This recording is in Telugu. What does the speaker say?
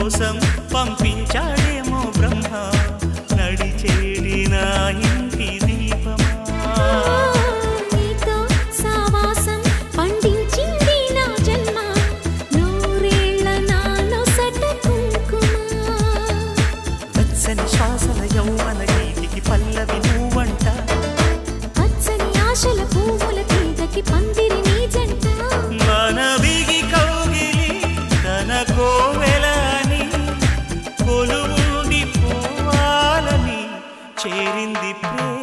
కోసం పంపించాడేమో బ్రహ్మ నడిచేడి నా ఇంటి దీపమా నీతో సావాసం పండించింది నా జన్మ నూరేళ్ల నాలో సట కుంకుమ వెచ్చని శ్వాసల యౌవన గీతికి పల్లవి నువ్వంట పచ్చని ఆశల పువ్వుల తీగకి పందిరి నీ జంట మన బిగి కౌగిలి తన కోవెలని కొలువుండి పోవాలని చేరింది ప్రేమ